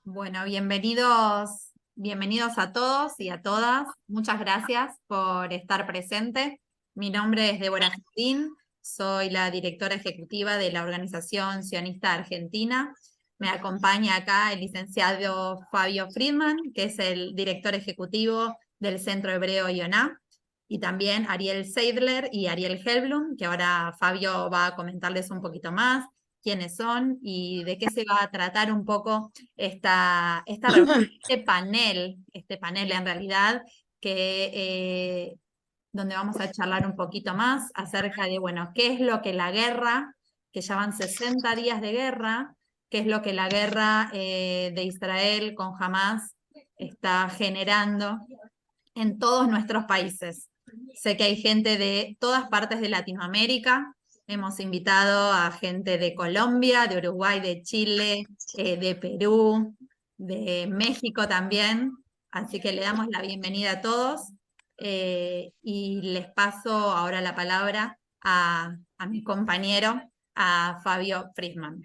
Bueno, bienvenidos a todos y a todas. Muchas gracias por estar presente. Mi nombre es Débora Justín, soy la directora ejecutiva de la Organización Sionista Argentina. Me acompaña acá el licenciado Fabio Friedman, que es el director ejecutivo del Centro Hebreo Yonah, y también Ariel Seidler y Ariel Helblum, que ahora Fabio va a comentarles un poquito más quiénes son y de qué se va a tratar un poco esta reunión, este panel en realidad, donde vamos a charlar un poquito más acerca de, bueno, qué es lo que la guerra, que ya van 60 días de guerra, qué es lo que la guerra de Israel con Hamás está generando en todos nuestros países. Sé que hay gente de todas partes de Latinoamérica. Hemos invitado a gente de Colombia, de Uruguay, de Chile, de Perú, de México también. Así que le damos la bienvenida a todos y les paso ahora la palabra a mi compañero, a Fabio Friedman.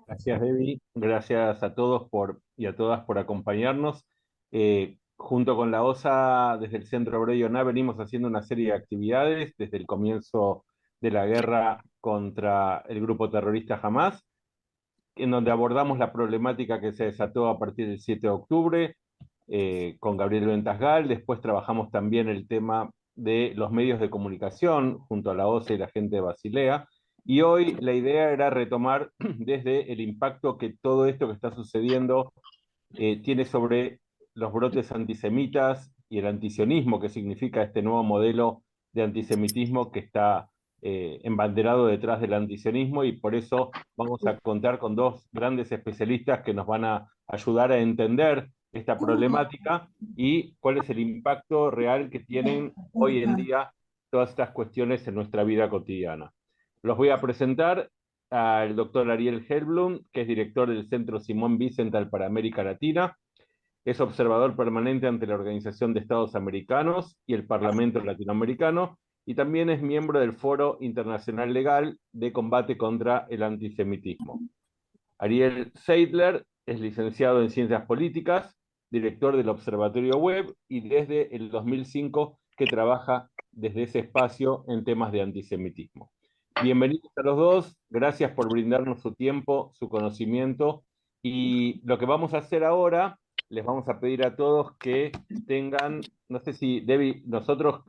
Gracias, Debbie. Gracias a todos y a todas por acompañarnos. Junto con la OSA, desde el Centro Hebreo Yonah, venimos haciendo una serie de actividades desde el comienzo de la guerra contra el grupo terrorista Hamás, en donde abordamos la problemática que se desató a partir del 7 de octubre con Gabriel Ventasgal. Después trabajamos también el tema de los medios de comunicación junto a la OSA y la gente de Basilea. Y hoy la idea era retomar desde el impacto que todo esto que está sucediendo tiene sobre los brotes antisemitas y el antisionismo, que significa este nuevo modelo de antisemitismo que está embanderado detrás del antisionismo, y por eso vamos a contar con dos grandes especialistas que nos van a ayudar a entender esta problemática y cuál es el impacto real que tienen hoy en día todas estas cuestiones en nuestra vida cotidiana. Los voy a presentar al doctor Ariel Helblum, que es director del Centro Simón Wiesenthal para América Latina, es observador permanente ante la Organización de Estados Americanos y el Parlamento Latinoamericano, y también es miembro del Foro Internacional Legal de Combate contra el Antisemitismo. Ariel Seidler es licenciado en Ciencias Políticas, director del Observatorio Web, y desde el 2005 que trabaja desde ese espacio en temas de antisemitismo. Bienvenidos a los dos, gracias por brindarnos su tiempo, su conocimiento, y lo que vamos a hacer ahora, les vamos a pedir a todos que tengan, no sé si, Debbie, nosotros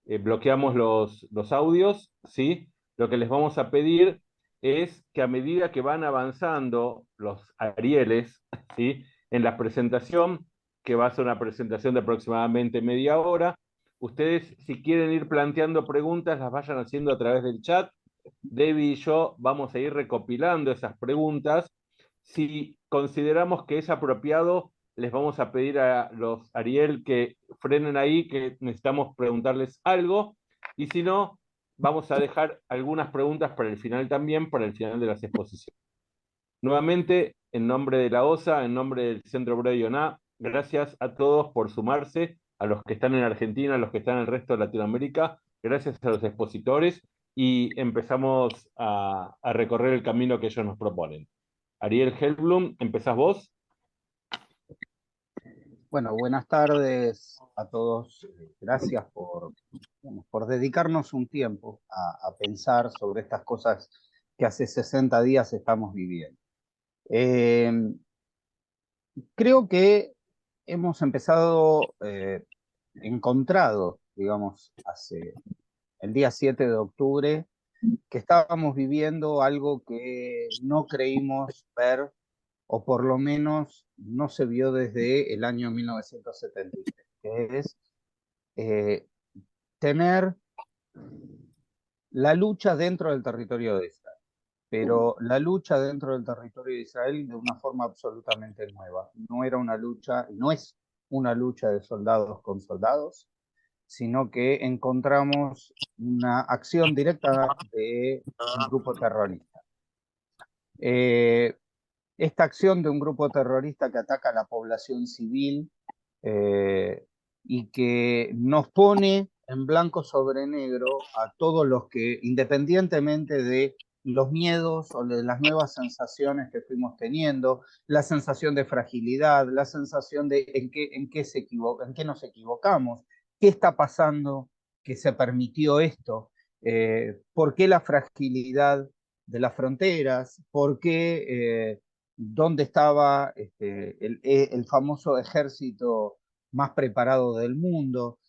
bloqueamos los audios, ¿sí? Lo que les vamos a pedir es que a medida que van avanzando los Arieles, ¿sí? En la presentación, que va a ser una presentación de aproximadamente media hora, ustedes, si quieren ir planteando preguntas, las vayan haciendo a través del chat. Debbie y yo vamos a ir recopilando esas preguntas. Si consideramos que es apropiado, les vamos a pedir a los Ariel que frenen ahí, que necesitamos preguntarles algo, y si no, vamos a dejar algunas preguntas para el final también, para el final de las exposiciones. Nuevamente, en nombre de la OSA, en nombre del Centro Hebreo Yonah, gracias a todos por sumarse, a los que están en Argentina, a los que están en el resto de Latinoamérica, gracias a los expositores, y empezamos a recorrer el camino que ellos nos proponen. Ariel Helblum, ¿empezás vos? Bueno, buenas tardes a todos. Gracias por dedicarnos un tiempo a pensar sobre estas cosas que hace 60 días estamos viviendo. Creo que hemos encontrado, digamos, hace el día 7 de octubre, que estábamos viviendo algo que no creímos ver, o por lo menos no se vio desde el año 1973, que es tener la lucha dentro del territorio de Israel, pero la lucha dentro del territorio de Israel de una forma absolutamente nueva. No era una lucha, no es una lucha de soldados con soldados, sino que encontramos una acción directa de un grupo terrorista. Esta acción de un grupo terrorista que ataca a la población civil y que nos pone en blanco sobre negro a todos los que, independientemente de los miedos o de las nuevas sensaciones que fuimos teniendo, la sensación de fragilidad, la sensación de en qué nos equivocamos, qué está pasando que se permitió esto, por qué la fragilidad de las fronteras, por qué dónde estaba el famoso ejército más preparado del mundo.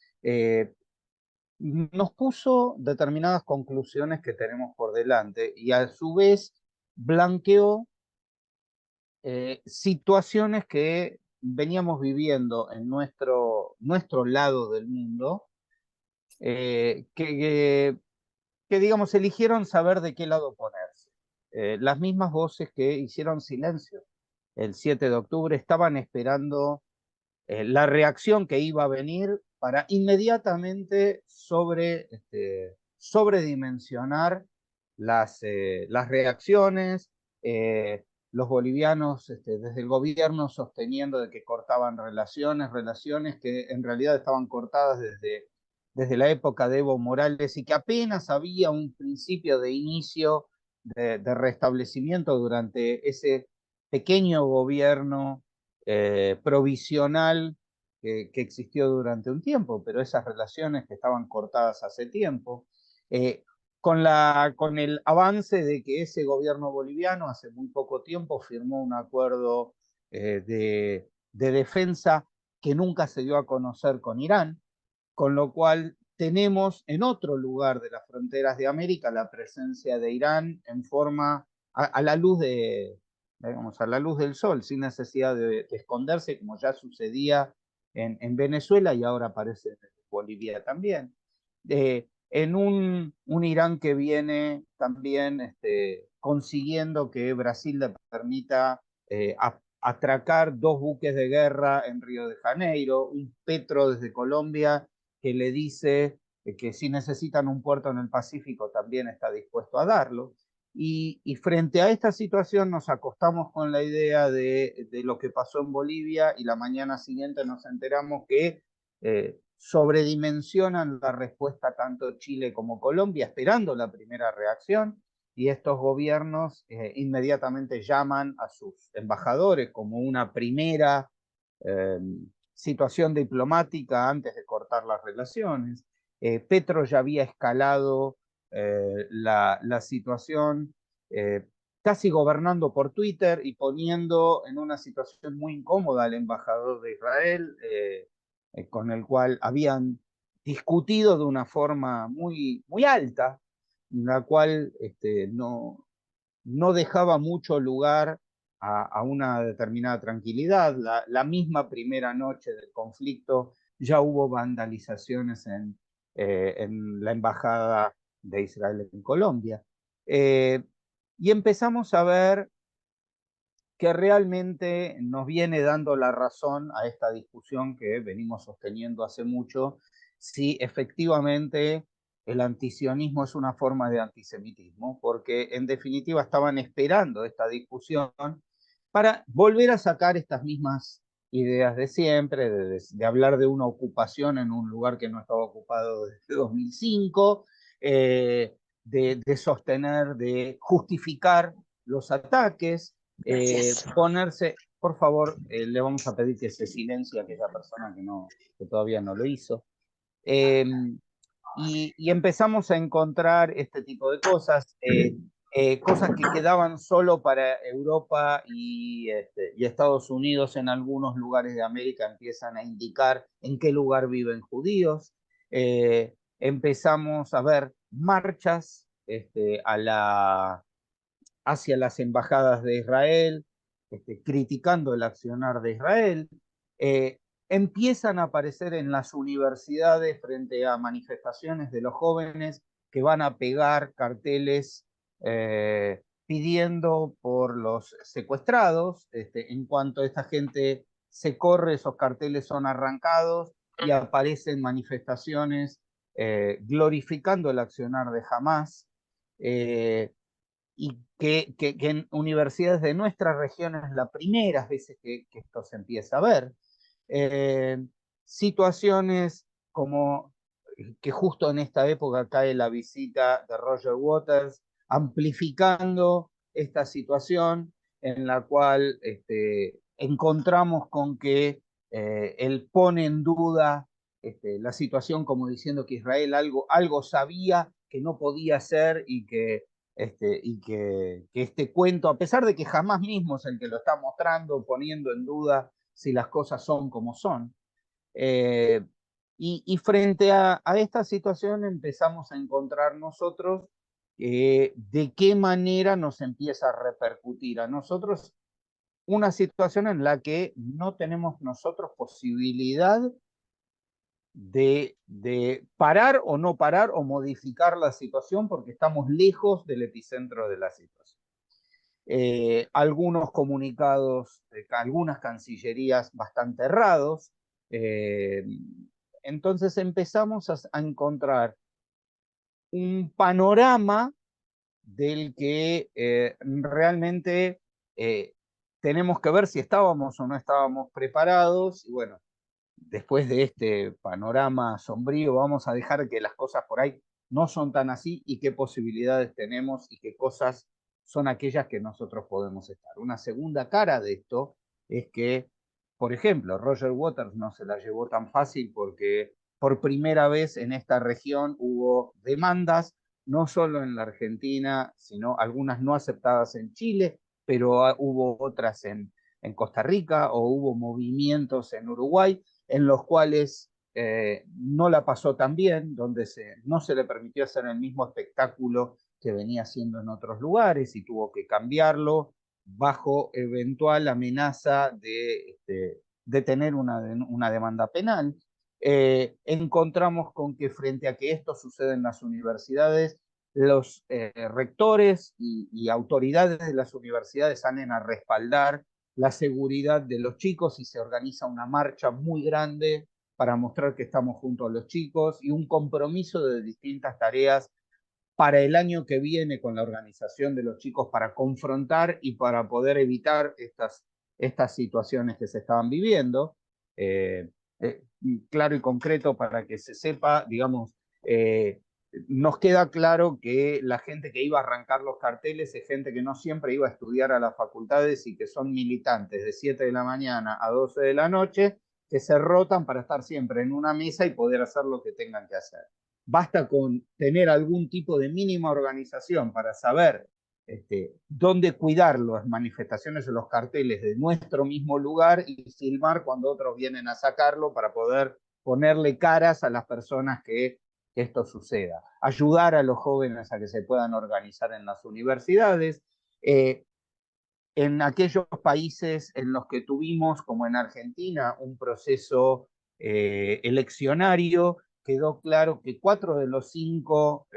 Nos puso determinadas conclusiones que tenemos por delante y a su vez blanqueó situaciones que veníamos viviendo en nuestro lado del mundo, que digamos, eligieron saber de qué lado ponerse. Las mismas voces que hicieron silencio el 7 de octubre estaban esperando la reacción que iba a venir para inmediatamente sobredimensionar las reacciones, los bolivianos desde el gobierno sosteniendo de que cortaban relaciones que en realidad estaban cortadas desde la época de Evo Morales y que apenas había un principio de inicio de restablecimiento durante ese pequeño gobierno provisional que existió durante un tiempo, pero esas relaciones que estaban cortadas hace tiempo, con el avance de que ese gobierno boliviano hace muy poco tiempo firmó un acuerdo de defensa que nunca se dio a conocer con Irán, con lo cual tenemos en otro lugar de las fronteras de América la presencia de Irán en forma a la luz digamos, a la luz del sol, sin necesidad de esconderse, como ya sucedía en Venezuela y ahora aparece en Bolivia también. En un Irán que viene también consiguiendo que Brasil le permita atracar 2 buques de guerra en Río de Janeiro, un Petro desde Colombia que le dice que si necesitan un puerto en el Pacífico también está dispuesto a darlo. Y frente a esta situación nos acostamos con la idea de lo que pasó en Bolivia y la mañana siguiente nos enteramos que sobredimensionan la respuesta tanto Chile como Colombia, esperando la primera reacción, y estos gobiernos inmediatamente llaman a sus embajadores como una primera situación diplomática antes de cortar las relaciones. Petro ya había escalado la situación, casi gobernando por Twitter y poniendo en una situación muy incómoda al embajador de Israel, con el cual habían discutido de una forma muy, muy alta, la cual no dejaba mucho lugar a una determinada tranquilidad. La misma primera noche del conflicto ya hubo vandalizaciones en la embajada de Israel en Colombia. Y empezamos a ver que realmente nos viene dando la razón a esta discusión que venimos sosteniendo hace mucho, si efectivamente el antisionismo es una forma de antisemitismo, porque en definitiva estaban esperando esta discusión para volver a sacar estas mismas ideas de siempre, de hablar de una ocupación en un lugar que no estaba ocupado desde 2005, de sostener, de justificar los ataques, ponerse, por favor, le vamos a pedir que se silencie a aquella persona que todavía no lo hizo. Y empezamos a encontrar este tipo de cosas, cosas que quedaban solo para Europa y Estados Unidos. En algunos lugares de América empiezan a indicar en qué lugar viven judíos. Empezamos a ver marchas hacia las embajadas de Israel, criticando el accionar de Israel. Empiezan a aparecer en las universidades frente a manifestaciones de los jóvenes que van a pegar carteles pidiendo por los secuestrados. En cuanto esta gente se corre, esos carteles son arrancados y aparecen manifestaciones glorificando el accionar de Hamás, y que en universidades de nuestra región es la primera veces que esto se empieza a ver. Situaciones como que justo en esta época cae la visita de Roger Waters, amplificando esta situación en la cual encontramos con que él pone en duda la situación, como diciendo que Israel algo sabía que no podía hacer y que este cuento, a pesar de que jamás mismo es el que lo está mostrando, poniendo en duda si las cosas son como son. Y frente a esta situación empezamos a encontrar nosotros de qué manera nos empieza a repercutir a nosotros una situación en la que no tenemos nosotros posibilidad de parar o no parar o modificar la situación porque estamos lejos del epicentro de la situación. Algunos comunicados, algunas cancillerías bastante errados. Entonces empezamos a encontrar un panorama del que realmente tenemos que ver si estábamos o no estábamos preparados. Y bueno, después de este panorama sombrío, vamos a dejar que las cosas por ahí no son tan así y qué posibilidades tenemos y qué cosas son aquellas que nosotros podemos estar. Una segunda cara de esto es que, por ejemplo, Roger Waters no se la llevó tan fácil porque por primera vez en esta región hubo demandas, no solo en la Argentina, sino algunas no aceptadas en Chile, pero hubo otras en Costa Rica o hubo movimientos en Uruguay en los cuales no la pasó tan bien, donde no se le permitió hacer el mismo espectáculo que venía haciendo en otros lugares y tuvo que cambiarlo bajo eventual amenaza de tener una demanda penal. Encontramos con que frente a que esto sucede en las universidades, los rectores y autoridades de las universidades salen a respaldar la seguridad de los chicos y se organiza una marcha muy grande para mostrar que estamos junto a los chicos y un compromiso de distintas tareas para el año que viene con la organización de los chicos para confrontar y para poder evitar estas situaciones que se estaban viviendo. Claro y concreto para que se sepa, digamos, nos queda claro que la gente que iba a arrancar los carteles es gente que no siempre iba a estudiar a las facultades y que son militantes de 7 de la mañana a 12 de la noche, que se rotan para estar siempre en una mesa y poder hacer lo que tengan que hacer. Basta con tener algún tipo de mínima organización para saber dónde cuidar las manifestaciones o los carteles de nuestro mismo lugar y filmar cuando otros vienen a sacarlo para poder ponerle caras a las personas que esto suceda. Ayudar a los jóvenes a que se puedan organizar en las universidades. En aquellos países en los que tuvimos, como en Argentina, un proceso eleccionario, quedó claro que 4 de los 5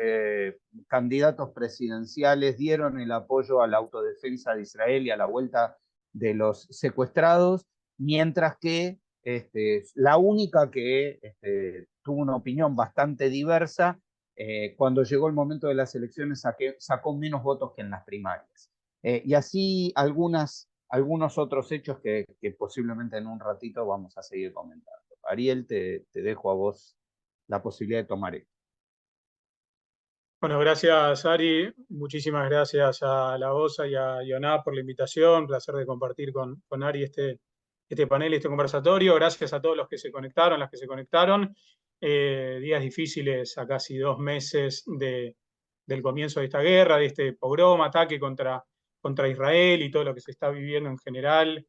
candidatos presidenciales dieron el apoyo a la autodefensa de Israel y a la vuelta de los secuestrados, mientras que la única que tuvo una opinión bastante diversa, cuando llegó el momento de las elecciones sacó menos votos que en las primarias. Y así algunos otros hechos que posiblemente en un ratito vamos a seguir comentando. Ariel, te dejo a vos la posibilidad de tomar esto. Bueno, gracias Ari, muchísimas gracias a la OSA y a Ioná por la invitación, placer de compartir con Ari este panel, este conversatorio, gracias a todos los que se conectaron, las que se conectaron, días difíciles a casi 2 meses del comienzo de esta guerra, de este pogrom, ataque contra Israel y todo lo que se está viviendo en general,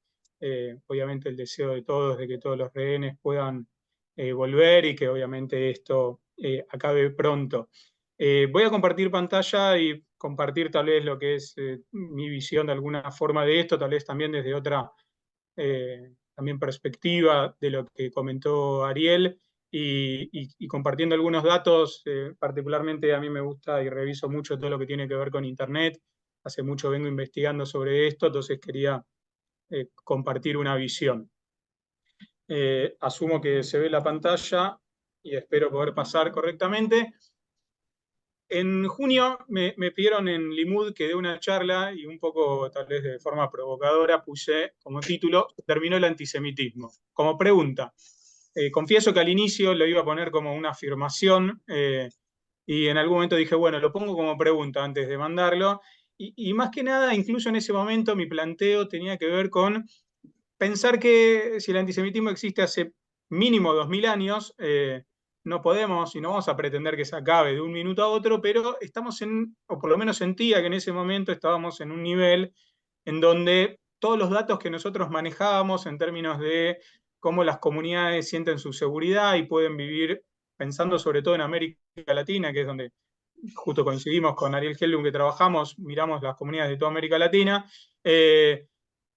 obviamente el deseo de todos de que todos los rehenes puedan volver y que obviamente esto acabe pronto. Voy a compartir pantalla y compartir tal vez lo que es mi visión de alguna forma de esto, tal vez también desde otra también perspectiva de lo que comentó Ariel y compartiendo algunos datos, particularmente a mí me gusta y reviso mucho todo lo que tiene que ver con Internet, hace mucho vengo investigando sobre esto, entonces quería compartir una visión. Asumo que se ve la pantalla y espero poder pasar correctamente. En junio me pidieron en Limud que dé una charla y un poco, tal vez de forma provocadora, puse como título "Terminó el antisemitismo", como pregunta. Confieso que al inicio lo iba a poner como una afirmación y en algún momento dije, bueno, lo pongo como pregunta antes de mandarlo. Y más que nada, incluso en ese momento, mi planteo tenía que ver con pensar que si el antisemitismo existe hace mínimo 2000 años, no podemos y no vamos a pretender que se acabe de un minuto a otro, pero estamos o por lo menos sentía que en ese momento estábamos en un nivel en donde todos los datos que nosotros manejábamos en términos de cómo las comunidades sienten su seguridad y pueden vivir, pensando sobre todo en América Latina, que es donde justo coincidimos con Ariel Hellum, que trabajamos, miramos las comunidades de toda América Latina,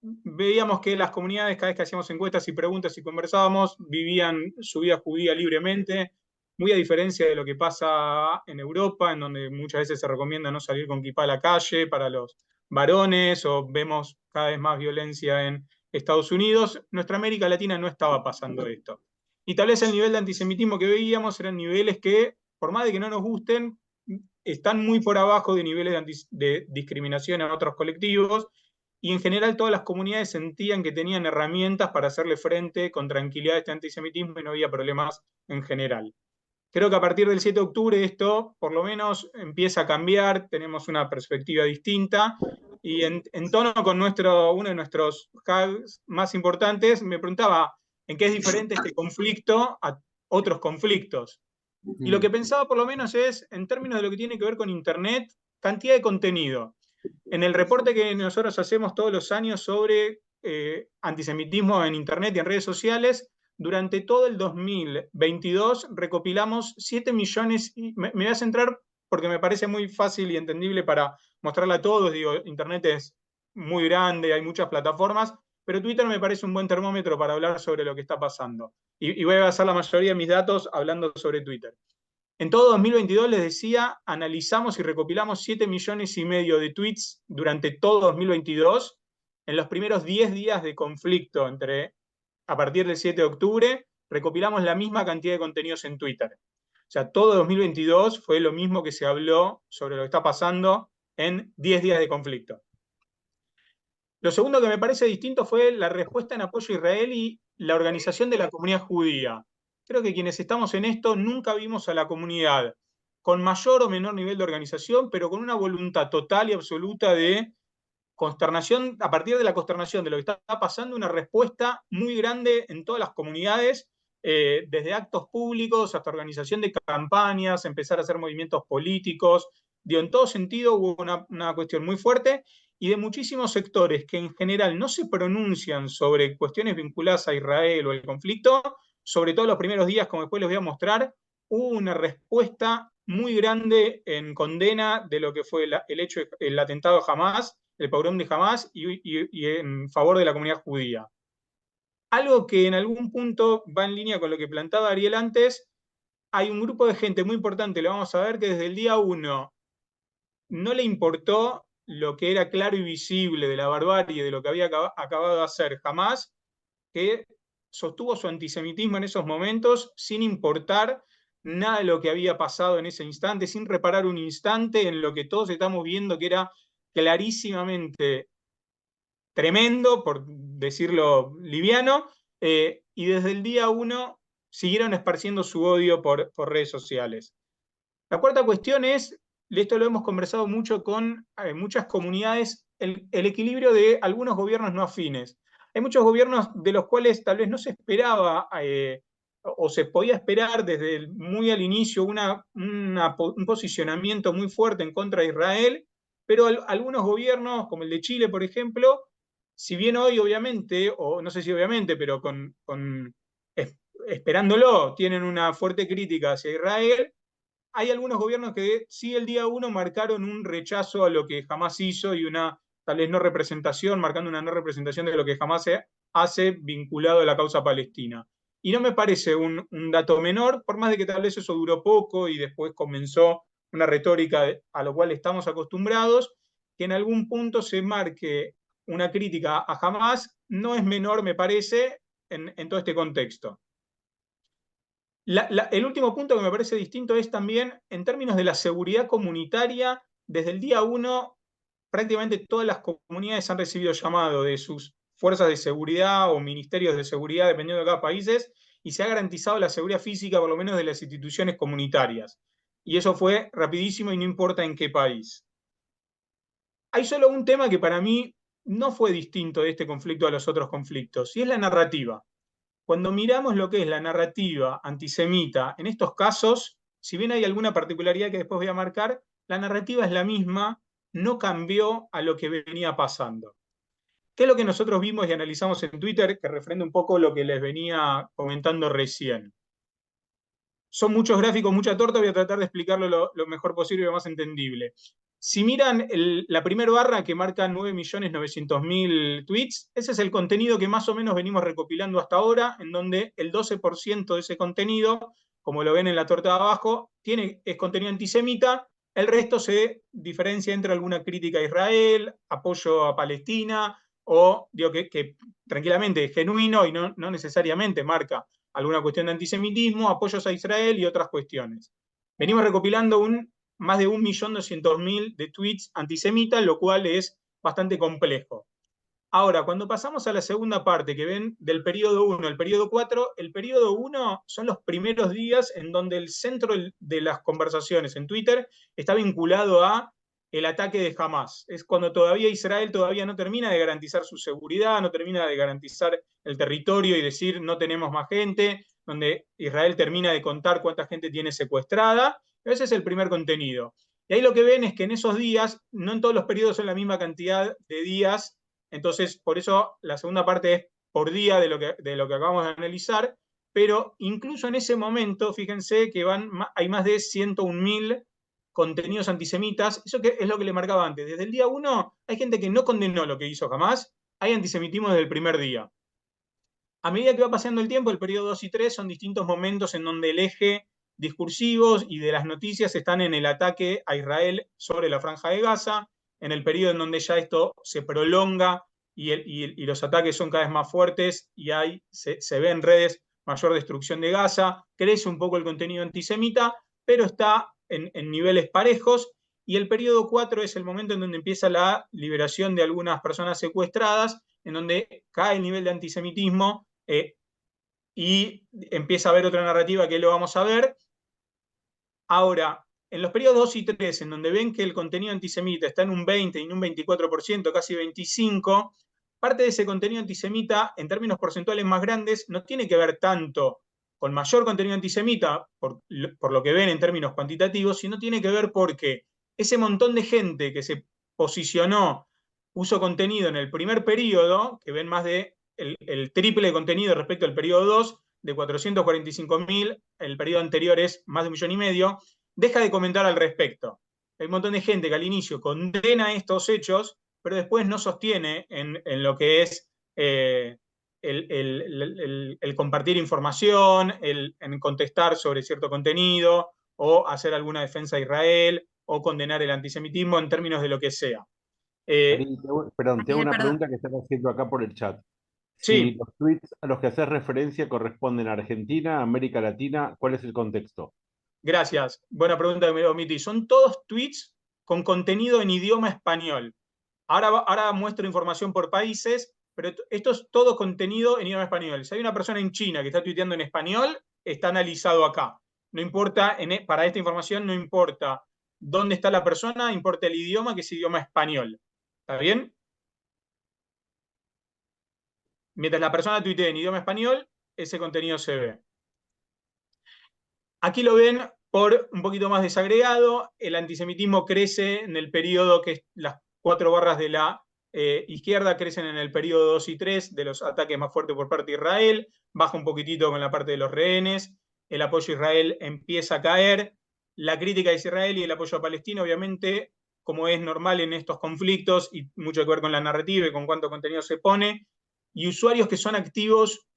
veíamos que las comunidades, cada vez que hacíamos encuestas y preguntas y conversábamos, vivían su vida judía libremente, muy a diferencia de lo que pasa en Europa, en donde muchas veces se recomienda no salir con kipá a la calle para los varones, o vemos cada vez más violencia en Estados Unidos. Nuestra América Latina no estaba pasando esto. Y tal vez el nivel de antisemitismo que veíamos eran niveles que, por más de que no nos gusten, están muy por abajo de niveles de discriminación en otros colectivos, y en general todas las comunidades sentían que tenían herramientas para hacerle frente con tranquilidad a este antisemitismo y no había problemas en general. Creo que a partir del 7 de octubre esto por lo menos empieza a cambiar, tenemos una perspectiva distinta, y en tono con uno de nuestros hashtags más importantes, me preguntaba en qué es diferente este conflicto a otros conflictos. Y lo que pensaba por lo menos es, en términos de lo que tiene que ver con Internet, cantidad de contenido. En el reporte que nosotros hacemos todos los años sobre antisemitismo en Internet y en redes sociales, durante todo el 2022 recopilamos 7 millones, y me voy a centrar porque me parece muy fácil y entendible para mostrarla a todos. Digo, Internet es muy grande, hay muchas plataformas, pero Twitter me parece un buen termómetro para hablar sobre lo que está pasando. Y voy a basar la mayoría de mis datos hablando sobre Twitter. En todo 2022, les decía, analizamos y recopilamos 7,5 millones de tweets durante todo 2022, en los primeros 10 días de conflicto a partir del 7 de octubre, recopilamos la misma cantidad de contenidos en Twitter. O sea, todo 2022 fue lo mismo que se habló sobre lo que está pasando en 10 días de conflicto. Lo segundo que me parece distinto fue la respuesta en apoyo a Israel y la organización de la comunidad judía. Creo que quienes estamos en esto nunca vimos a la comunidad con mayor o menor nivel de organización, pero con una voluntad total y absoluta de consternación, a partir de la consternación de lo que está pasando, una respuesta muy grande en todas las comunidades, desde actos públicos hasta organización de campañas, empezar a hacer movimientos políticos. En todo sentido hubo una cuestión muy fuerte, y de muchísimos sectores que en general no se pronuncian sobre cuestiones vinculadas a Israel o el conflicto, sobre todo los primeros días, como después les voy a mostrar, hubo una respuesta muy grande en condena de lo que fue el atentado a Hamas, el pogrom de Hamas, y en favor de la comunidad judía. Algo que en algún punto va en línea con lo que plantaba Ariel antes, hay un grupo de gente muy importante, lo vamos a ver, que desde el día 1 no le importó lo que era claro y visible de la barbarie, de lo que había acabado de hacer Hamas, que sostuvo su antisemitismo en esos momentos sin importar nada de lo que había pasado en ese instante, sin reparar un instante en lo que todos estamos viendo que era clarísimamente tremendo, por decirlo liviano, y desde el día 1 siguieron esparciendo su odio por redes sociales. La cuarta cuestión es, esto lo hemos conversado mucho con muchas comunidades, el equilibrio de algunos gobiernos no afines. Hay muchos gobiernos de los cuales tal vez no se esperaba o se podía esperar desde muy al inicio un posicionamiento muy fuerte en contra de Israel, pero algunos gobiernos, como el de Chile, por ejemplo, si bien hoy obviamente, o no sé si obviamente, pero esperándolo, tienen una fuerte crítica hacia Israel, hay algunos gobiernos que sí el día 1 marcaron un rechazo a lo que Hamas hizo y una tal vez no representación, marcando una no representación de lo que Hamas hace vinculado a la causa palestina. Y no me parece un dato menor, por más de que tal vez eso duró poco y después comenzó una retórica a lo cual estamos acostumbrados, que en algún punto se marque una crítica a Hamas, no es menor, me parece, en todo este contexto. El último punto que me parece distinto es también en términos de la seguridad comunitaria. Desde el día 1, prácticamente todas las comunidades han recibido llamado de sus fuerzas de seguridad o ministerios de seguridad, dependiendo de cada país, y se ha garantizado la seguridad física, por lo menos de las instituciones comunitarias. Y eso fue rapidísimo y no importa en qué país. Hay solo un tema que para mí no fue distinto de este conflicto a los otros conflictos, y es la narrativa. Cuando miramos lo que es la narrativa antisemita en estos casos, si bien hay alguna particularidad que después voy a marcar, la narrativa es la misma, no cambió a lo que venía pasando. ¿Qué es lo que nosotros vimos y analizamos en Twitter, que refrenda un poco lo que les venía comentando recién? Son muchos gráficos, mucha torta, voy a tratar de explicarlo lo mejor posible y lo más entendible. Si miran la primera barra que marca 9.900.000 tweets, ese es el contenido que más o menos venimos recopilando hasta ahora, en donde el 12% de ese contenido, como lo ven en la torta de abajo, es contenido antisemita. El resto se diferencia entre alguna crítica a Israel, apoyo a Palestina, o digo que tranquilamente es genuino y no necesariamente marca alguna cuestión de antisemitismo, apoyos a Israel y otras cuestiones. Venimos recopilando más de 1.200.000 de tweets antisemitas, lo cual es bastante complejo. Ahora, cuando pasamos a la segunda parte que ven del periodo 1 al periodo 4, el periodo 1 son los primeros días en donde el centro de las conversaciones en Twitter está vinculado a el ataque de Hamás. Es cuando Israel todavía no termina de garantizar su seguridad, no termina de garantizar el territorio y decir no tenemos más gente, donde Israel termina de contar cuánta gente tiene secuestrada. Ese es el primer contenido. Y ahí lo que ven es que en esos días, no en todos los periodos son la misma cantidad de días, entonces por eso la segunda parte es por día de lo que acabamos de analizar, pero incluso en ese momento, fíjense que hay más de 101.000 contenidos antisemitas. Eso es lo que le marcaba antes. Desde el día 1 hay gente que no condenó lo que hizo Hamás, hay antisemitismo desde el primer día. A medida que va pasando el tiempo, el periodo 2 y 3 son distintos momentos en donde el eje discursivos y de las noticias están en el ataque a Israel sobre la Franja de Gaza, en el periodo en donde ya esto se prolonga y los ataques son cada vez más fuertes y se ve en redes mayor destrucción de Gaza, crece un poco el contenido antisemita, pero está en niveles parejos, y el periodo 4 es el momento en donde empieza la liberación de algunas personas secuestradas, en donde cae el nivel de antisemitismo y empieza a haber otra narrativa que lo vamos a ver. Ahora, en los periodos 2 y 3, en donde ven que el contenido antisemita está en un 20 y en un 24%, casi 25%, parte de ese contenido antisemita, en términos porcentuales más grandes, no tiene que ver tanto con mayor contenido antisemita, por lo que ven en términos cuantitativos, sino tiene que ver porque ese montón de gente que se posicionó, puso contenido en el primer periodo, que ven más de el triple de contenido respecto al periodo 2, de 445.000, el periodo anterior es más de 1,5 millones, deja de comentar al respecto. Hay un montón de gente que al inicio condena estos hechos, pero después no sostiene en lo que es el compartir información, en contestar sobre cierto contenido, o hacer alguna defensa de Israel, o condenar el antisemitismo en términos de lo que sea. Perdón, tengo una pregunta que están haciendo acá por el chat. Si Sí. los tweets a los que haces referencia corresponden a Argentina, América Latina, ¿cuál es el contexto? Gracias. Buena pregunta que me omití. Son todos tweets con contenido en idioma español. Ahora muestro información por países, pero esto es todo contenido en idioma español. Si hay una persona en China que está tuiteando en español, está analizado acá. No importa, para esta información no importa dónde está la persona, importa el idioma, que es idioma español. ¿Está bien? Mientras la persona tuitee en idioma español, ese contenido se ve. Aquí lo ven por un poquito más desagregado. El antisemitismo crece en el periodo que las 4 barras de la izquierda crecen en el periodo 2 y 3 de los ataques más fuertes por parte de Israel. Baja un poquitito con la parte de los rehenes. El apoyo a Israel empieza a caer. La crítica a Israel y el apoyo a Palestina, obviamente, como es normal en estos conflictos, y mucho que ver con la narrativa y con cuánto contenido se pone, y usuarios que son activos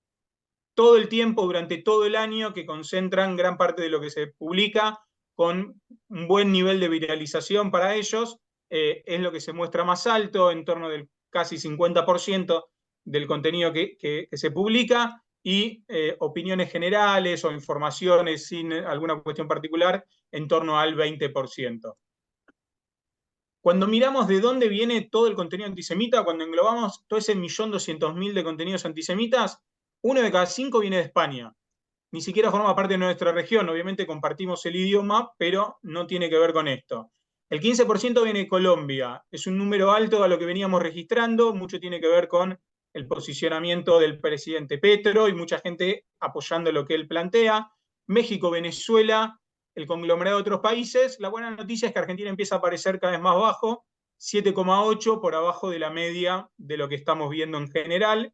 todo el tiempo, durante todo el año, que concentran gran parte de lo que se publica con un buen nivel de viralización para ellos, es lo que se muestra más alto, en torno del casi 50% del contenido que se publica y opiniones generales o informaciones sin alguna cuestión particular en torno al 20%. Cuando miramos de dónde viene todo el contenido antisemita, cuando englobamos todo ese 1.200.000 de contenidos antisemitas, 1 de cada 5 viene de España. Ni siquiera forma parte de nuestra región, obviamente compartimos el idioma, pero no tiene que ver con esto. El 15% viene de Colombia, es un número alto a lo que veníamos registrando, mucho tiene que ver con el posicionamiento del presidente Petro y mucha gente apoyando lo que él plantea. México, Venezuela, el conglomerado de otros países. La buena noticia es que Argentina empieza a aparecer cada vez más bajo, 7,8 por abajo de la media de lo que estamos viendo en general.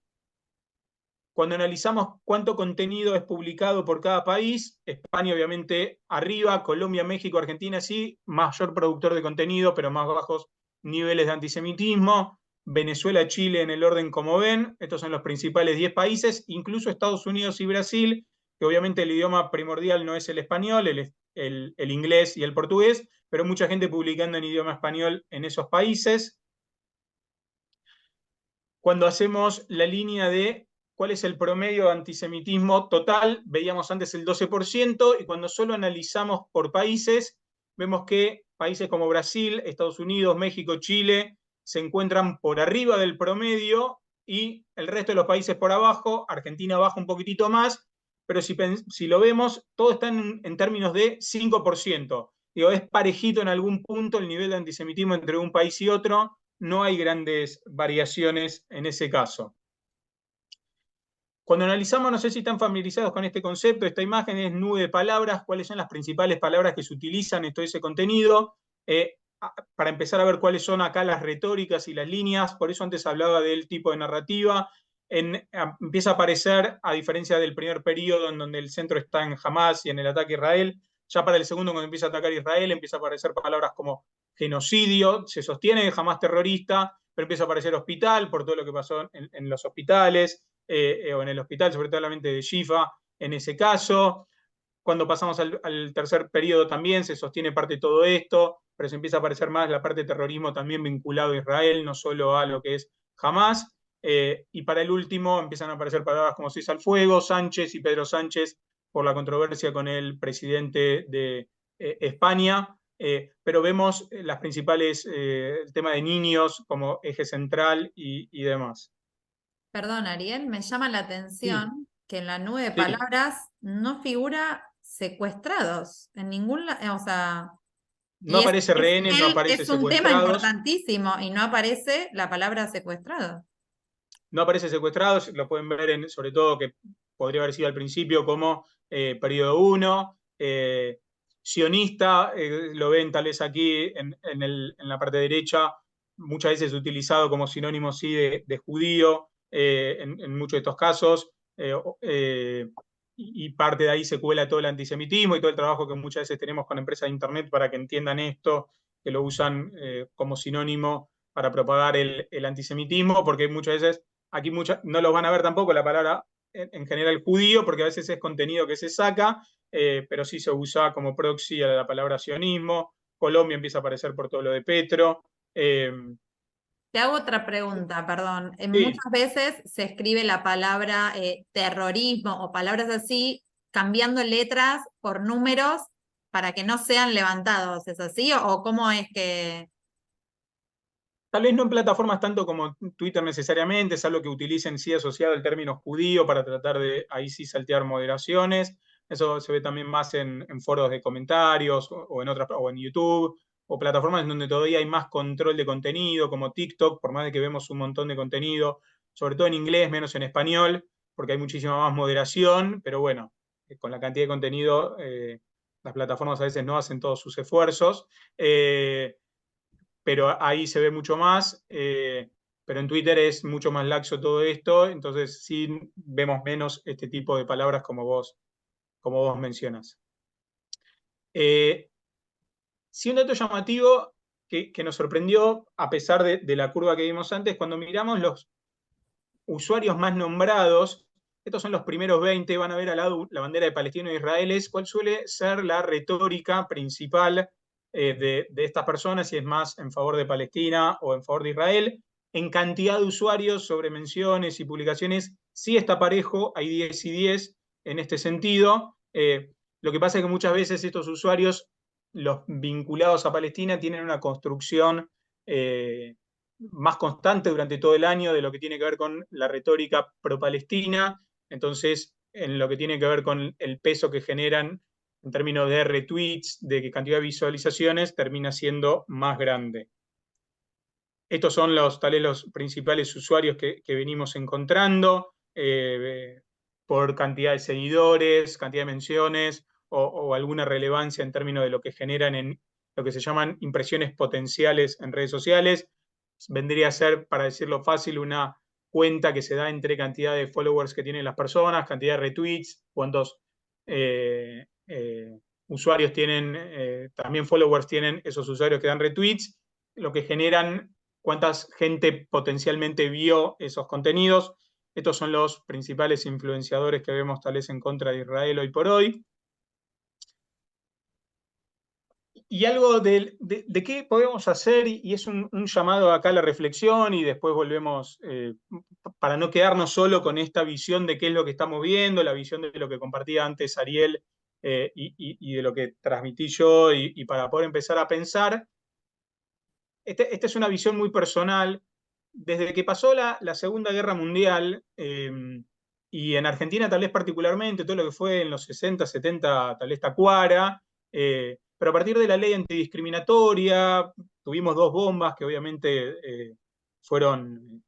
Cuando analizamos cuánto contenido es publicado por cada país, España obviamente arriba, Colombia, México, Argentina sí, mayor productor de contenido, pero más bajos niveles de antisemitismo. Venezuela, Chile en el orden como ven, estos son los principales 10 países, incluso Estados Unidos y Brasil, que obviamente el idioma primordial no es el español, el inglés y el portugués, pero mucha gente publicando en idioma español en esos países. Cuando hacemos la línea de cuál es el promedio de antisemitismo total, veíamos antes el 12%, y cuando solo analizamos por países, vemos que países como Brasil, Estados Unidos, México, Chile, se encuentran por arriba del promedio, y el resto de los países por abajo. Argentina baja un poquitito más, pero si lo vemos, todo está en términos de 5%. Digo, es parejito en algún punto el nivel de antisemitismo entre un país y otro, no hay grandes variaciones en ese caso. Cuando analizamos, no sé si están familiarizados con este concepto, esta imagen es nube de palabras, cuáles son las principales palabras que se utilizan en todo ese contenido, para empezar a ver cuáles son acá las retóricas y las líneas. Por eso antes hablaba del tipo de narrativa. Empieza a aparecer, a diferencia del primer periodo en donde el centro está en Hamas y en el ataque a Israel, ya para el segundo, cuando empieza a atacar a Israel, empieza a aparecer palabras como genocidio, se sostiene Hamas terrorista, pero empieza a aparecer hospital por todo lo que pasó en los hospitales, o en el hospital, sobre todo de Shifa, en ese caso. Cuando pasamos al tercer periodo también se sostiene parte de todo esto, pero se empieza a aparecer más la parte de terrorismo también vinculado a Israel, no solo a lo que es Hamas. Y para el último empiezan a aparecer palabras como César al fuego, Sánchez y Pedro Sánchez, por la controversia con el presidente de España. Pero vemos las principales, el tema de niños como eje central y demás. Perdón, Ariel, me llama la atención que en la nube de Sí. palabras no figura secuestrados en ningún lado, o sea, No aparece rehenes, no aparece es un tema secuestrados. importantísimo y no aparece la palabra secuestrado. No aparece secuestrados, lo pueden ver sobre todo que podría haber sido al principio como periodo 1. Sionista, lo ven tal vez aquí en la parte derecha, muchas veces utilizado como sinónimo sí de judío, en muchos de estos casos, y parte de ahí se cuela todo el antisemitismo y todo el trabajo que muchas veces tenemos con empresas de internet para que entiendan esto, que lo usan como sinónimo para propagar el antisemitismo, porque muchas veces aquí no los van a ver tampoco la palabra en general judío, porque a veces es contenido que se saca, pero sí se usa como proxy a la palabra sionismo. Colombia empieza a aparecer por todo lo de Petro. Te hago otra pregunta, perdón. Sí. Muchas veces se escribe la palabra terrorismo o palabras así, cambiando letras por números para que no sean levantados. ¿Es así? ¿O cómo es que...? Tal vez no en plataformas tanto como Twitter necesariamente, es algo que utilicen sí asociado el término judío para tratar de ahí sí saltear moderaciones. Eso se ve también más en foros de comentarios o en YouTube, o plataformas en donde todavía hay más control de contenido, como TikTok, por más de que vemos un montón de contenido, sobre todo en inglés, menos en español, porque hay muchísima más moderación, pero bueno, con la cantidad de contenido, las plataformas a veces no hacen todos sus esfuerzos. Pero ahí se ve mucho más, pero en Twitter es mucho más laxo todo esto, entonces sí vemos menos este tipo de palabras como vos mencionas. Sí, un dato llamativo que nos sorprendió, a pesar de la curva que vimos antes, cuando miramos los usuarios más nombrados, estos son los primeros 20, van a ver al lado la bandera de Palestina e Israel, cuál suele ser la retórica principal de estas personas, si es más en favor de Palestina o en favor de Israel. en cantidad de usuarios sobre menciones y publicaciones sí está parejo, hay 10 y 10 en este sentido. Lo que pasa es que muchas veces estos usuarios, los vinculados a Palestina, tienen una construcción más constante durante todo el año de lo que tiene que ver con la retórica pro-palestina. Entonces, en lo que tiene que ver con el peso que generan en términos de retweets, de cantidad de visualizaciones, termina siendo más grande. Estos son tal vez los principales usuarios que venimos encontrando por cantidad de seguidores, cantidad de menciones o alguna relevancia en términos de lo que generan en lo que se llaman impresiones potenciales en redes sociales. Vendría a ser, para decirlo fácil, una cuenta que se da entre cantidad de followers que tienen las personas, cantidad de retweets, cuántos usuarios tienen, también followers tienen esos usuarios que dan retweets, lo que generan cuánta gente potencialmente vio esos contenidos. Estos son los principales influenciadores que vemos tal vez en contra de Israel hoy por hoy. Y algo de qué podemos hacer, y es un llamado acá a la reflexión, y después volvemos, para no quedarnos solo con esta visión de qué es lo que estamos viendo, la visión de lo que compartía antes Ariel y de lo que transmití yo, y para poder empezar a pensar. Esta es una visión muy personal. Desde que pasó la Segunda Guerra Mundial, y en Argentina tal vez particularmente, todo lo que fue en los 60, 70, tal vez Tacuara, pero a partir de la ley antidiscriminatoria, tuvimos 2 bombas que obviamente fueron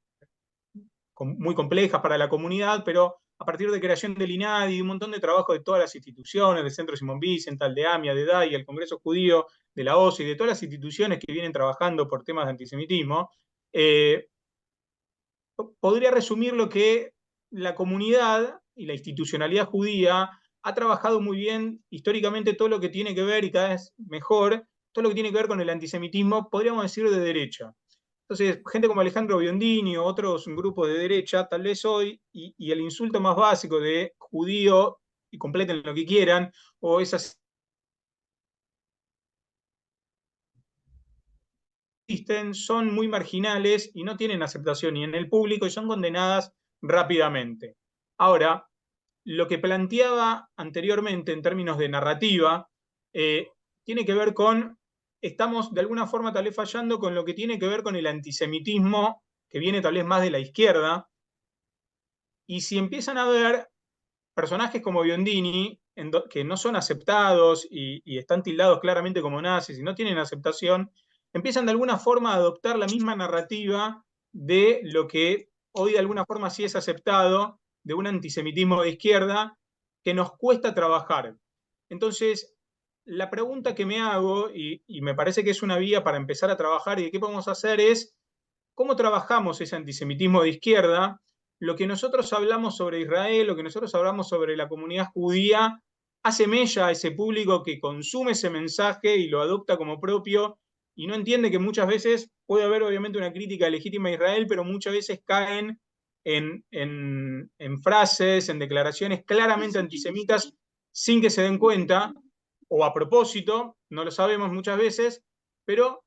muy complejas para la comunidad, pero a partir de creación del INADI y un montón de trabajo de todas las instituciones, del Centro Simón Wiesenthal, de AMIA, de DAI, el Congreso Judío, de la OSI, de todas las instituciones que vienen trabajando por temas de antisemitismo, podría resumir lo que la comunidad y la institucionalidad judía ha trabajado muy bien históricamente todo lo que tiene que ver, y cada vez mejor, todo lo que tiene que ver con el antisemitismo, podríamos decir de derecha. Entonces, gente como Alejandro Biondini o otros grupos de derecha, tal vez hoy, y el insulto más básico de judío, y completen lo que quieran, o esas son muy marginales y no tienen aceptación ni en el público y son condenadas rápidamente. Ahora, lo que planteaba anteriormente en términos de narrativa tiene que ver con, estamos de alguna forma tal vez fallando con lo que tiene que ver con el antisemitismo que viene tal vez más de la izquierda, y si empiezan a ver personajes como Biondini, que no son aceptados y están tildados claramente como nazis y no tienen aceptación, empiezan de alguna forma a adoptar la misma narrativa de lo que hoy de alguna forma sí es aceptado, de un antisemitismo de izquierda que nos cuesta trabajar. Entonces, la pregunta que me hago, y me parece que es una vía para empezar a trabajar y de qué podemos hacer, es cómo trabajamos ese antisemitismo de izquierda. Lo que nosotros hablamos sobre Israel, lo que nosotros hablamos sobre la comunidad judía, hace mella a ese público que consume ese mensaje y lo adopta como propio y no entiende que muchas veces puede haber obviamente una crítica legítima a Israel, pero muchas veces caen en frases, en declaraciones claramente antisemitas sin que se den cuenta, o a propósito, no lo sabemos muchas veces, pero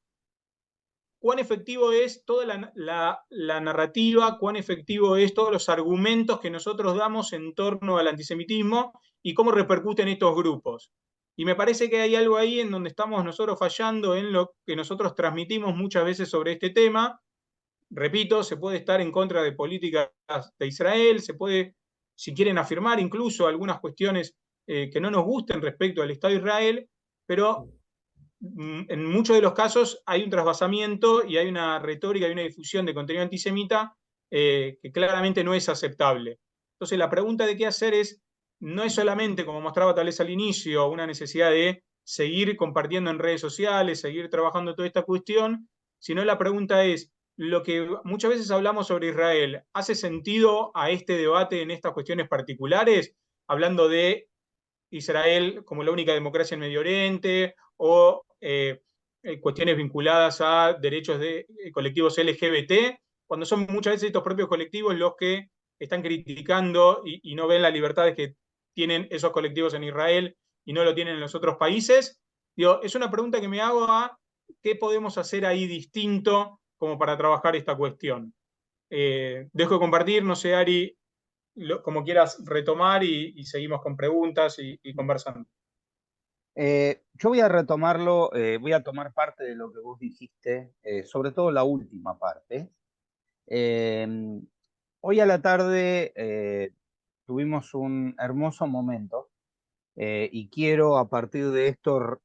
cuán efectivo es toda la narrativa, cuán efectivo es todos los argumentos que nosotros damos en torno al antisemitismo y cómo repercuten estos grupos. Y me parece que hay algo ahí en donde estamos nosotros fallando en lo que nosotros transmitimos muchas veces sobre este tema. Repito, se puede estar en contra de políticas de Israel, se puede, si quieren, afirmar incluso algunas cuestiones que no nos gusten respecto al Estado de Israel, pero en muchos de los casos hay un trasvasamiento y hay una retórica y una difusión de contenido antisemita que claramente no es aceptable. Entonces la pregunta de qué hacer no es solamente, como mostraba tal vez al inicio, una necesidad de seguir compartiendo en redes sociales, seguir trabajando toda esta cuestión, sino la pregunta es, lo que muchas veces hablamos sobre Israel, ¿hace sentido a este debate en estas cuestiones particulares? Hablando de Israel como la única democracia en Medio Oriente, o cuestiones vinculadas a derechos de colectivos LGBT, cuando son muchas veces estos propios colectivos los que están criticando y no ven las libertades que tienen esos colectivos en Israel y no lo tienen en los otros países. Digo, es una pregunta que me hago a qué podemos hacer ahí distinto como para trabajar esta cuestión. Dejo de compartir, no sé, Ari, como quieras retomar y seguimos con preguntas y conversando. Yo voy a retomarlo, voy a tomar parte de lo que vos dijiste, sobre todo la última parte. Hoy a la tarde tuvimos un hermoso momento y quiero a partir de esto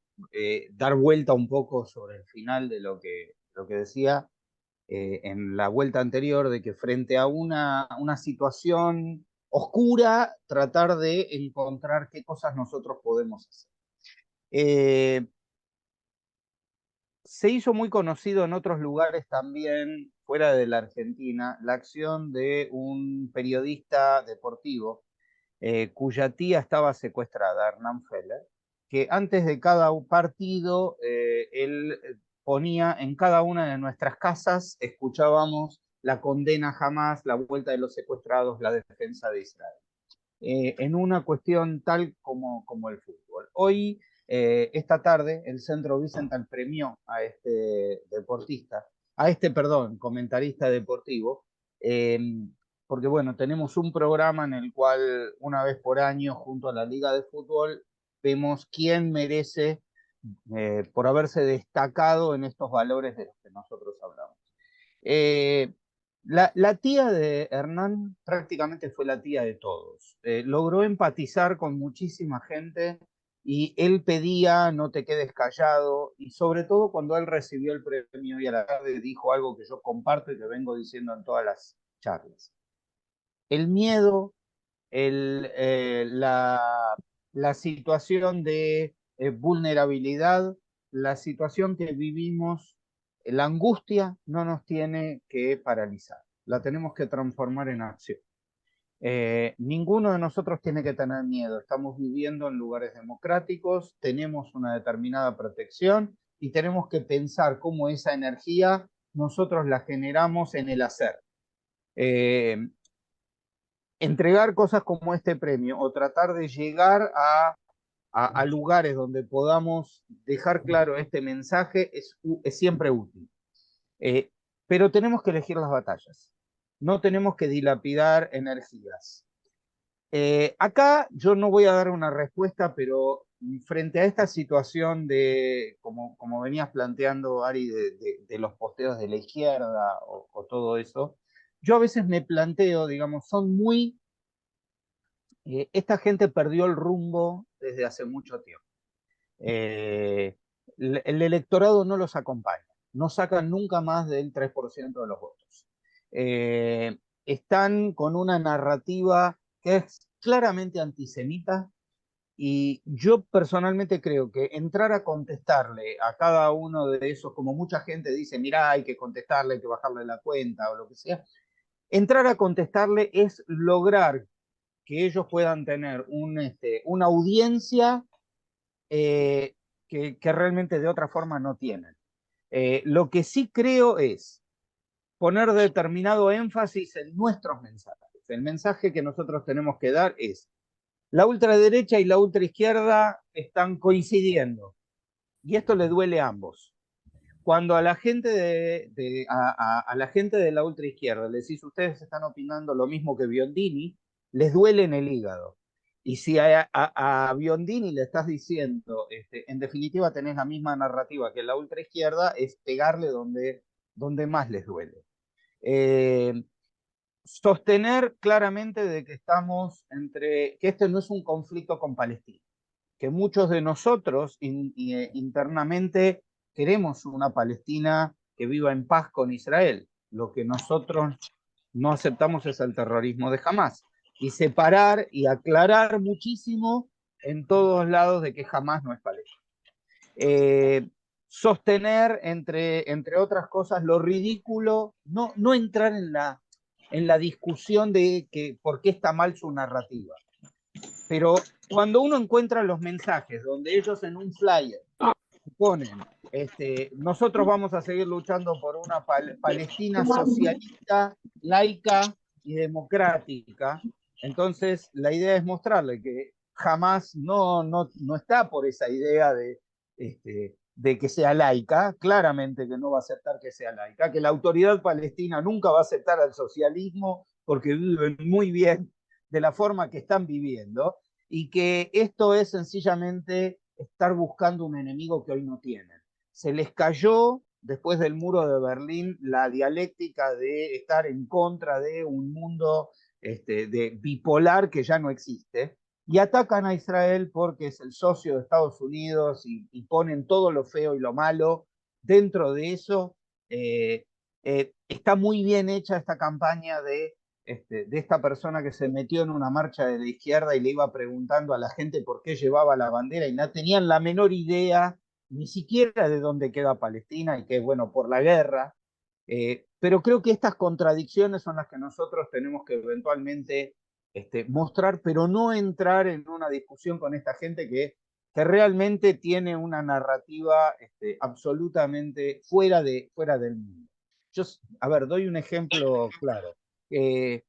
dar vuelta un poco sobre el final de lo que decía en la vuelta anterior, de que frente a una situación oscura, tratar de encontrar qué cosas nosotros podemos hacer. Se hizo muy conocido en otros lugares también, fuera de la Argentina, la acción de un periodista deportivo cuya tía estaba secuestrada, Hernán Feller, que antes de cada partido él ponía en cada una de nuestras casas, escuchábamos la condena jamás, la vuelta de los secuestrados, la defensa de Israel. En una cuestión tal como el fútbol. Hoy, esta tarde, el Centro Wiesenthal premió a este comentarista deportivo, porque bueno, tenemos un programa en el cual una vez por año, junto a la Liga de Fútbol, vemos quién merece por haberse destacado en estos valores de los que nosotros hablamos. La tía de Hernán prácticamente fue la tía de todos. Logró empatizar con muchísima gente y él pedía no te quedes callado, y sobre todo cuando él recibió el premio y a la tarde dijo algo que yo comparto y que vengo diciendo en todas las charlas. El miedo, la situación de vulnerabilidad, la situación que vivimos, la angustia no nos tiene que paralizar, la tenemos que transformar en acción. Ninguno de nosotros tiene que tener miedo, estamos viviendo en lugares democráticos, tenemos una determinada protección y tenemos que pensar cómo esa energía nosotros la generamos en el hacer. Entregar cosas como este premio o tratar de llegar a lugares donde podamos dejar claro este mensaje es siempre útil. Pero tenemos que elegir las batallas. No tenemos que dilapidar energías. Acá yo no voy a dar una respuesta, pero frente a esta situación de, como venías planteando, Ari, de los posteos de la izquierda o todo eso, yo a veces me planteo, digamos, son muy... esta gente perdió el rumbo desde hace mucho tiempo. El electorado no los acompaña, no sacan nunca más del 3% de los votos. Están con una narrativa que es claramente antisemita, y yo personalmente creo que entrar a contestarle a cada uno de esos, como mucha gente dice, mirá, hay que contestarle, hay que bajarle la cuenta o lo que sea, entrar a contestarle es lograr que ellos puedan tener una audiencia que realmente de otra forma no tienen. Lo que sí creo es poner determinado énfasis en nuestros mensajes. El mensaje que nosotros tenemos que dar es: la ultraderecha y la ultraizquierda están coincidiendo, y esto le duele a ambos. Cuando a la gente a la gente de la ultraizquierda le decís, ustedes están opinando lo mismo que Biondini, les duele en el hígado. Y si a Biondini le estás diciendo, en definitiva tenés la misma narrativa que la ultraizquierda, es pegarle donde más les duele. Sostener claramente de que que este no es un conflicto con Palestina, que muchos de nosotros internamente queremos una Palestina que viva en paz con Israel. Lo que nosotros no aceptamos es el terrorismo de Hamás. Y separar y aclarar muchísimo en todos lados de que Hamás no es Palestina. Sostener, entre otras cosas, lo ridículo, no entrar en la discusión de que por qué está mal su narrativa. Pero cuando uno encuentra los mensajes donde ellos en un flyer ponen, nosotros vamos a seguir luchando por una Palestina socialista, laica y democrática, entonces la idea es mostrarle que jamás no está por esa idea de de que sea laica, claramente que no va a aceptar que sea laica, que la autoridad palestina nunca va a aceptar al socialismo porque viven muy bien de la forma que están viviendo, y que esto es sencillamente estar buscando un enemigo que hoy no tienen. Se les cayó después del muro de Berlín la dialéctica de estar en contra de un mundo de bipolar que ya no existe, y atacan a Israel porque es el socio de Estados Unidos y ponen todo lo feo y lo malo dentro de eso. Está muy bien hecha esta campaña de esta persona que se metió en una marcha de la izquierda y le iba preguntando a la gente por qué llevaba la bandera y no tenían la menor idea ni siquiera de dónde queda Palestina, y que bueno, por la guerra. Pero creo que estas contradicciones son las que nosotros tenemos que eventualmente mostrar, pero no entrar en una discusión con esta gente que realmente tiene una narrativa absolutamente fuera del mundo. Yo, a ver, doy un ejemplo claro. En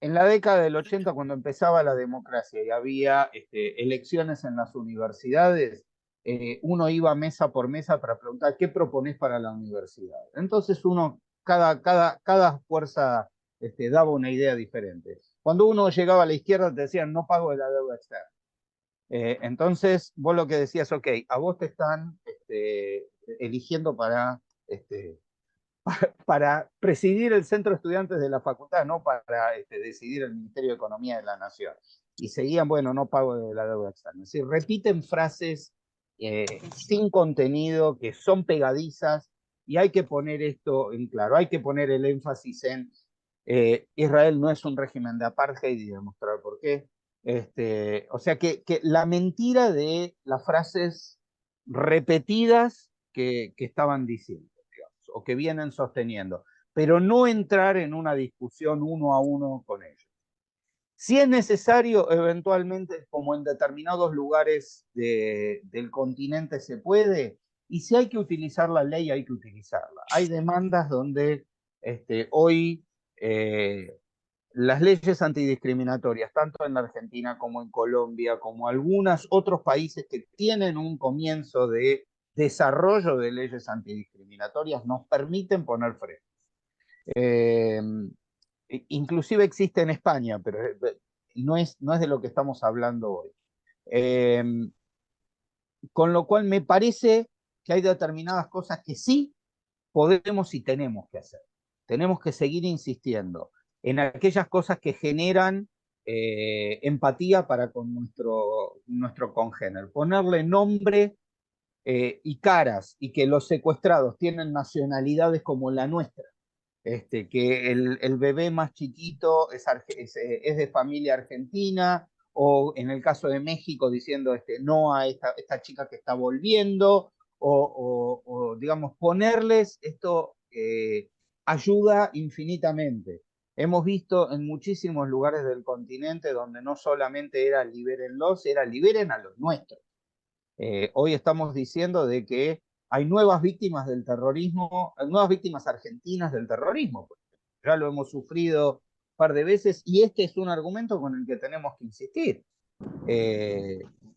la década del 80, cuando empezaba la democracia y había elecciones en las universidades, uno iba mesa por mesa para preguntar qué proponés para la universidad. Entonces cada fuerza daba una idea diferente. Cuando uno llegaba a la izquierda te decían no pago de la deuda externa. Entonces vos lo que decías, ok, a vos te están eligiendo para presidir el centro de estudiantes de la facultad, no para decidir el Ministerio de Economía de la Nación. Y seguían, bueno, no pago de la deuda externa. Es decir, repiten frases sin contenido, que son pegadizas, y hay que poner esto en claro, hay que poner el énfasis en Israel no es un régimen de apartheid y demostrar por qué. O sea que la mentira de las frases repetidas que estaban diciendo, o que vienen sosteniendo, pero no entrar en una discusión uno a uno con ellos. Si es necesario, eventualmente, como en determinados lugares del continente se puede, y si hay que utilizar la ley, hay que utilizarla. Hay demandas donde hoy las leyes antidiscriminatorias, tanto en la Argentina como en Colombia, como algunos otros países que tienen un comienzo de desarrollo de leyes antidiscriminatorias, nos permiten poner frenos. Inclusive existe en España, pero no es de lo que estamos hablando hoy. Con lo cual me parece que hay determinadas cosas que sí podemos y tenemos que hacer. Tenemos que seguir insistiendo en aquellas cosas que generan empatía para con nuestro congénero. Ponerle nombre y caras, y que los secuestrados tienen nacionalidades como la nuestra. Que el bebé más chiquito es de familia argentina, o en el caso de México diciendo no a esta chica que está volviendo, o digamos, ponerles esto ayuda infinitamente. Hemos visto en muchísimos lugares del continente donde no solamente era libérenlos, era liberen a los nuestros. Hoy estamos diciendo de que hay nuevas víctimas del terrorismo, nuevas víctimas argentinas del terrorismo. Ya lo hemos sufrido un par de veces y este es un argumento con el que tenemos que insistir.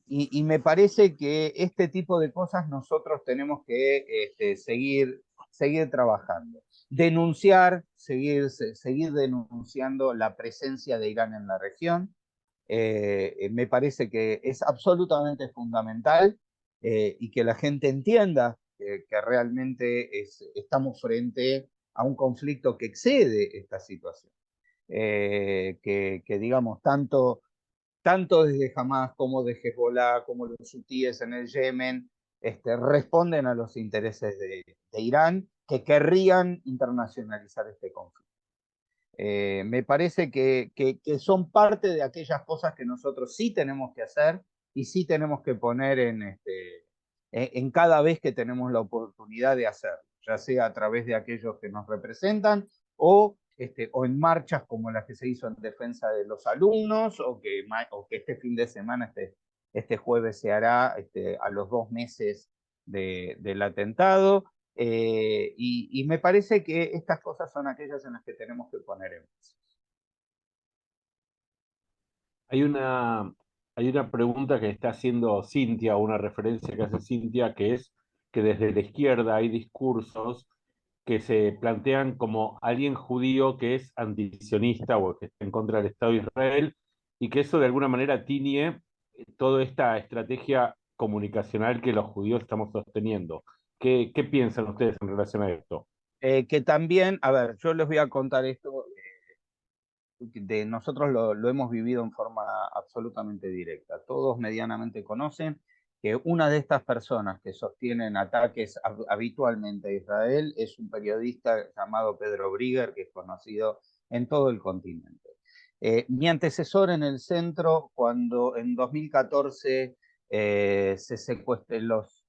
Y me parece que este tipo de cosas nosotros tenemos que seguir trabajando. Denunciar, seguir denunciando la presencia de Irán en la región. Me parece que es absolutamente fundamental y que la gente entienda que realmente estamos frente a un conflicto que excede esta situación. Que digamos, tanto desde Hamas como de Hezbollah, como los hutíes en el Yemen, responden a los intereses de Irán, que querrían internacionalizar este conflicto. Me parece que son parte de aquellas cosas que nosotros sí tenemos que hacer y sí tenemos que poner en cada vez que tenemos la oportunidad de hacerlo, ya sea a través de aquellos que nos representan o en marchas como las que se hizo en defensa de los alumnos, o que este fin de semana, este jueves, se hará a los 2 meses del atentado. Y me parece que estas cosas son aquellas en las que tenemos que poner énfasis. Hay una hay una pregunta que está haciendo Cintia, una referencia que hace Cintia, que es que desde la izquierda hay discursos que se plantean como alguien judío que es antisionista o que está en contra del Estado de Israel, y que eso de alguna manera tiñe toda esta estrategia comunicacional que los judíos estamos sosteniendo. ¿Qué piensan ustedes en relación a esto? Que también, a ver, yo les voy a contar esto, de nosotros lo hemos vivido en forma absolutamente directa. Todos medianamente conocen que una de estas personas que sostienen ataques habitualmente a Israel es un periodista llamado Pedro Brigger, que es conocido en todo el continente. Mi antecesor en el centro, cuando en 2014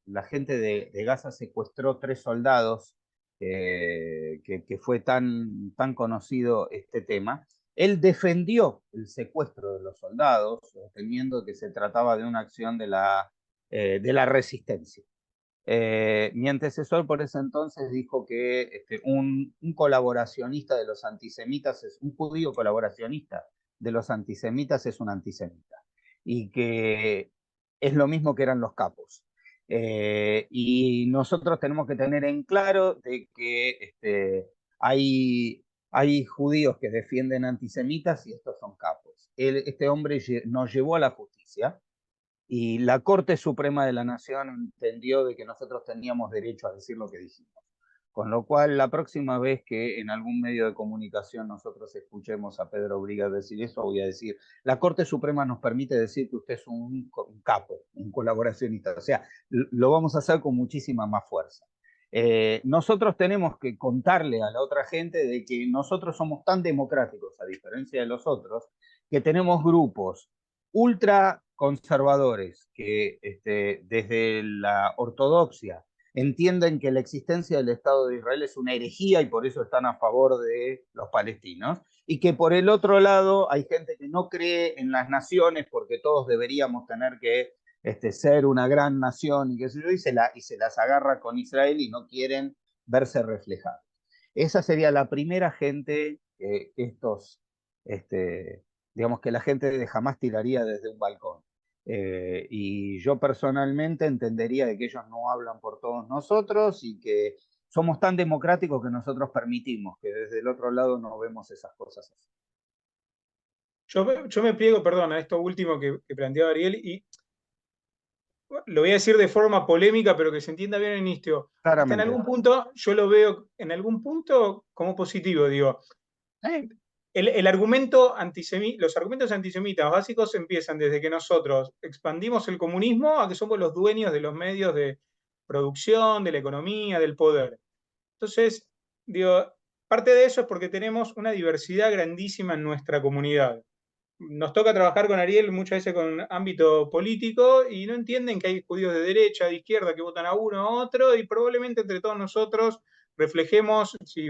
la gente de Gaza secuestró 3 soldados, que fue tan conocido este tema, él defendió el secuestro de los soldados, sosteniendo que se trataba de una acción de la resistencia. Mi antecesor por ese entonces dijo que un colaboracionista de los antisemitas, un judío colaboracionista de los antisemitas es un antisemita, y que es lo mismo que eran los capos. Y nosotros tenemos que tener en claro de que hay judíos que defienden antisemitas y estos son capos. Este hombre nos llevó a la justicia y la Corte Suprema de la Nación entendió de que nosotros teníamos derecho a decir lo que dijimos. Con lo cual, la próxima vez que en algún medio de comunicación nosotros escuchemos a Pedro Briga decir eso, voy a decir, la Corte Suprema nos permite decir que usted es un capo, un colaboracionista. O sea, lo vamos a hacer con muchísima más fuerza. Nosotros tenemos que contarle a la otra gente de que nosotros somos tan democráticos, a diferencia de los otros, que tenemos grupos ultra conservadores que desde la ortodoxia entienden que la existencia del Estado de Israel es una herejía y por eso están a favor de los palestinos, y que por el otro lado hay gente que no cree en las naciones porque todos deberíamos tener que ser una gran nación y qué sé yo, y se las agarra con Israel y no quieren verse reflejados. Esa sería la primera gente que digamos que la gente jamás tiraría desde un balcón. Y yo personalmente entendería de que ellos no hablan por todos nosotros y que somos tan democráticos que nosotros permitimos que desde el otro lado no vemos esas cosas así. Yo me pliego, perdón, a esto último que planteaba Ariel, y lo voy a decir de forma polémica, pero que se entienda bien en Istio. Hasta en algún punto, yo lo veo en algún punto como positivo, digo. El argumento los argumentos antisemitas básicos empiezan desde que nosotros expandimos el comunismo a que somos los dueños de los medios de producción, de la economía, del poder. Entonces, digo, parte de eso es porque tenemos una diversidad grandísima en nuestra comunidad. Nos toca trabajar con Ariel muchas veces con ámbito político y no entienden que hay judíos de derecha, de izquierda, que votan a uno a otro, y probablemente entre todos nosotros reflejemos, si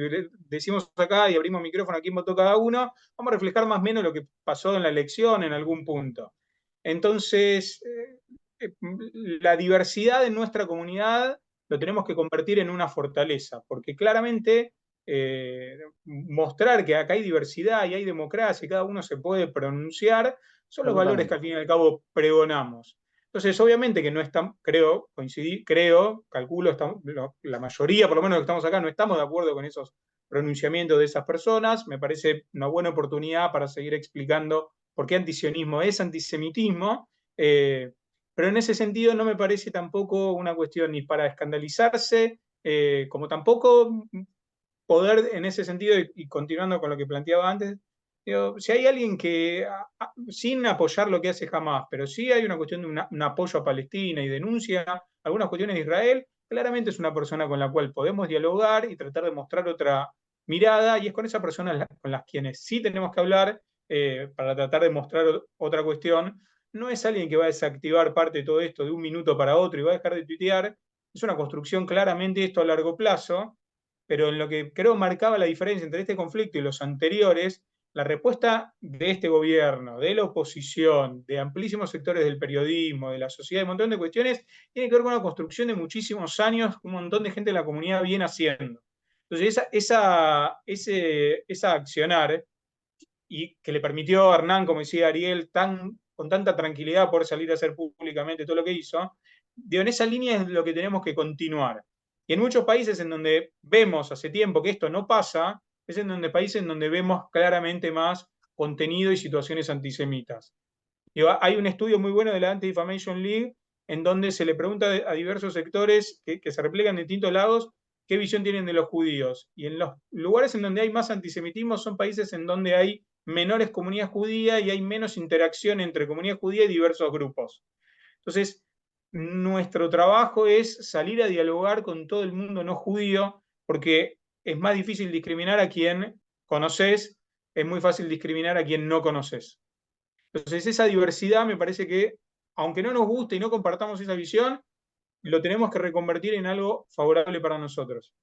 decimos acá y abrimos micrófono a quién votó cada uno, vamos a reflejar más o menos lo que pasó en la elección en algún punto. Entonces, la diversidad en nuestra comunidad lo tenemos que convertir en una fortaleza, porque claramente mostrar que acá hay diversidad y hay democracia y cada uno se puede pronunciar son los valores que al fin y al cabo pregonamos. Entonces, obviamente que no estamos, calculo, la mayoría, por lo menos los que estamos acá, no estamos de acuerdo con esos pronunciamientos de esas personas. Me parece una buena oportunidad para seguir explicando por qué antisionismo es antisemitismo, pero en ese sentido no me parece tampoco una cuestión ni para escandalizarse, como tampoco poder en ese sentido, y continuando con lo que planteaba antes, digo, si hay alguien que, sin apoyar lo que hace Hamás, pero sí hay una cuestión de un apoyo a Palestina y denuncia algunas cuestiones de Israel, claramente es una persona con la cual podemos dialogar y tratar de mostrar otra mirada, y es con esa persona con las quienes sí tenemos que hablar para tratar de mostrar otra cuestión. No es alguien que va a desactivar parte de todo esto de un minuto para otro y va a dejar de tuitear. Es una construcción claramente esto a largo plazo, pero en lo que creo marcaba la diferencia entre este conflicto y los anteriores, la respuesta de este gobierno, de la oposición, de amplísimos sectores del periodismo, de la sociedad, de un montón de cuestiones, tiene que ver con una construcción de muchísimos años, un montón de gente de la comunidad viene haciendo. Entonces, esa accionar, y que le permitió a Hernán, como decía Ariel, tan con tanta tranquilidad poder salir a hacer públicamente todo lo que hizo, digo, en esa línea es lo que tenemos que continuar. Y en muchos países en donde vemos hace tiempo que esto no pasa, es en donde países en donde vemos claramente más contenido y situaciones antisemitas. Digo, hay un estudio muy bueno de la Anti-Defamation League en donde se le pregunta a diversos sectores que se replegan de distintos lados qué visión tienen de los judíos. Y en los lugares en donde hay más antisemitismo son países en donde hay menores comunidades judías y hay menos interacción entre comunidad judía y diversos grupos. Entonces, nuestro trabajo es salir a dialogar con todo el mundo no judío, porque es más difícil discriminar a quien conoces, es muy fácil discriminar a quien no conoces. Entonces, esa diversidad me parece que, aunque no nos guste y no compartamos esa visión, lo tenemos que reconvertir en algo favorable para nosotros.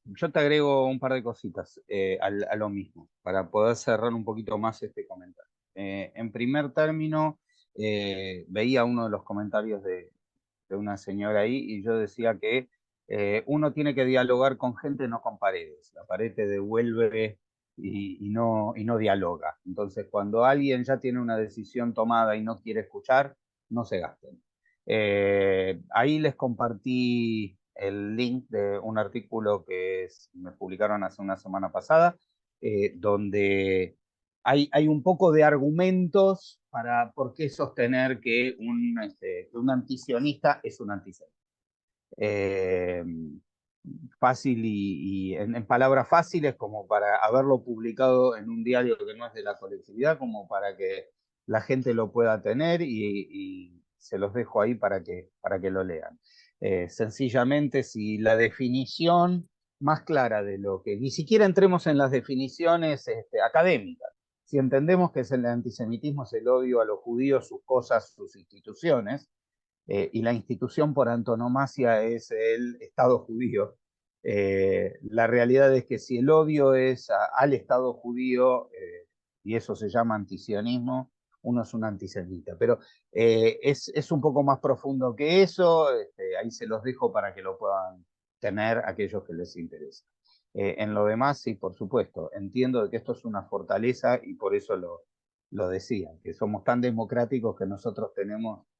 Yo te agrego un par de cositas a lo mismo, para poder cerrar un poquito más este comentario. En primer término, veía uno de los comentarios de una señora ahí y yo decía que uno tiene que dialogar con gente, no con paredes. La pared te devuelve y no dialoga. Entonces, cuando alguien ya tiene una decisión tomada y no quiere escuchar, no se gasten. Ahí les compartí el link de un artículo que me publicaron hace una semana pasada, donde hay un poco de argumentos para por qué sostener que un antisionista es un antisemita. Fácil y en palabras fáciles, como para haberlo publicado en un diario que no es de la colectividad, como para que la gente lo pueda tener y se los dejo ahí para que lo lean. Sencillamente, si la definición más clara de lo que, ni siquiera entremos en las definiciones académicas, si entendemos que el antisemitismo es el odio a los judíos, sus cosas, sus instituciones, y la institución por antonomasia es el Estado judío. La realidad es que si el odio es al Estado judío, y eso se llama antisionismo, uno es un antisemita. Pero es un poco más profundo que eso, ahí se los dejo para que lo puedan tener aquellos que les interesa. En lo demás, sí, por supuesto, entiendo de que esto es una fortaleza y por eso lo decía, que somos tan democráticos que nosotros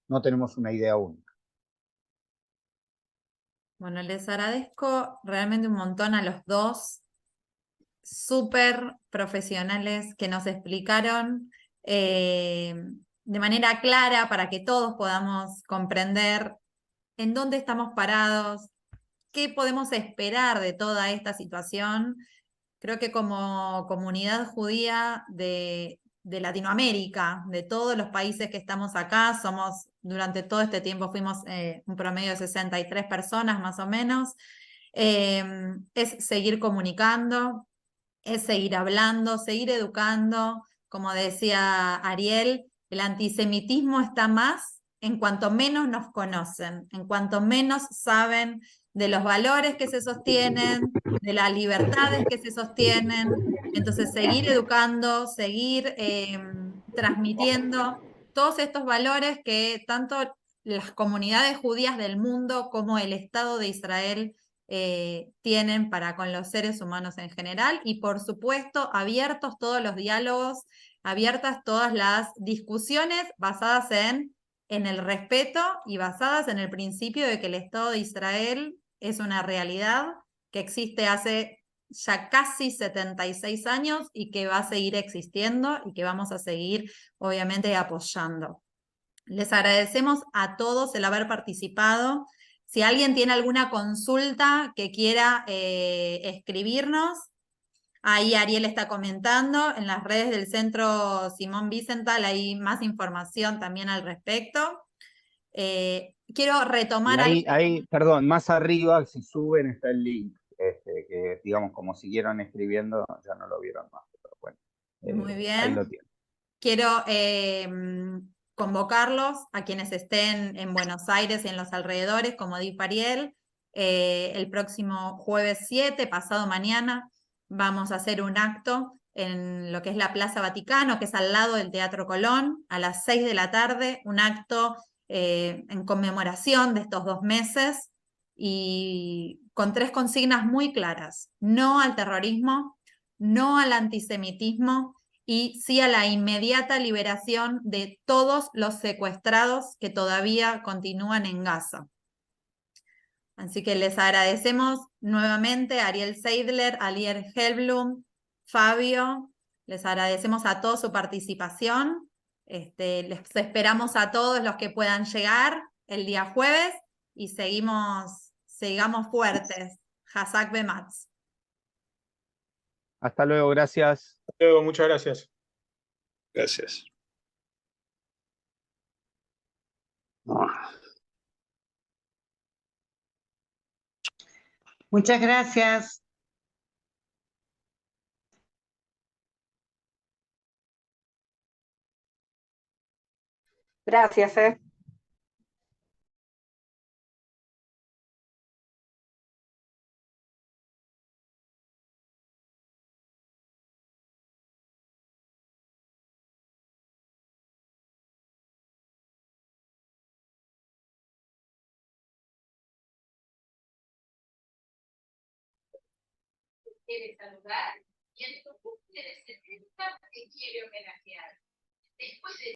no tenemos una idea única. Bueno, les agradezco realmente un montón a los dos, súper profesionales que nos explicaron de manera clara para que todos podamos comprender en dónde estamos parados, qué podemos esperar de toda esta situación. Creo que como comunidad judía de Latinoamérica, de todos los países que estamos acá, durante todo este tiempo fuimos un promedio de 63 personas más o menos, es seguir comunicando, es seguir hablando, seguir educando. Como decía Ariel, el antisemitismo está más en cuanto menos nos conocen, en cuanto menos saben de los valores que se sostienen, de las libertades que se sostienen. Entonces, seguir educando, seguir transmitiendo todos estos valores que tanto las comunidades judías del mundo como el Estado de Israel tienen para con los seres humanos en general, y por supuesto abiertos todos los diálogos, abiertas todas las discusiones basadas en el respeto y basadas en el principio de que el Estado de Israel es una realidad que existe hace ya casi 76 años y que va a seguir existiendo y que vamos a seguir obviamente apoyando. Les agradecemos a todos el haber participado. Si alguien tiene alguna consulta que quiera escribirnos, ahí Ariel está comentando. En las redes del Centro Simón Wiesenthal hay más información también al respecto. Quiero retomar ahí, perdón, más arriba, si suben, está el link, que digamos, como siguieron escribiendo, ya no lo vieron más. Pero bueno, muy bien. Ahí lo tienen. Quiero convocarlos a quienes estén en Buenos Aires y en los alrededores, como dijo Ariel, el próximo jueves 7, pasado mañana, vamos a hacer un acto en lo que es la Plaza Vaticano, que es al lado del Teatro Colón, a las 6 de la tarde, un acto en conmemoración de estos 2 meses y con 3 consignas muy claras: no al terrorismo, no al antisemitismo y sí a la inmediata liberación de todos los secuestrados que todavía continúan en Gaza. Así que les agradecemos nuevamente a Ariel Seidler, a Lier Helblum, Fabio, les agradecemos a todos su participación. Les esperamos a todos los que puedan llegar el día jueves y sigamos fuertes. Hazak Bematz. Hasta luego, gracias. Hasta luego, muchas gracias. Gracias. Muchas gracias. Gracias. ¿Quieres saludar?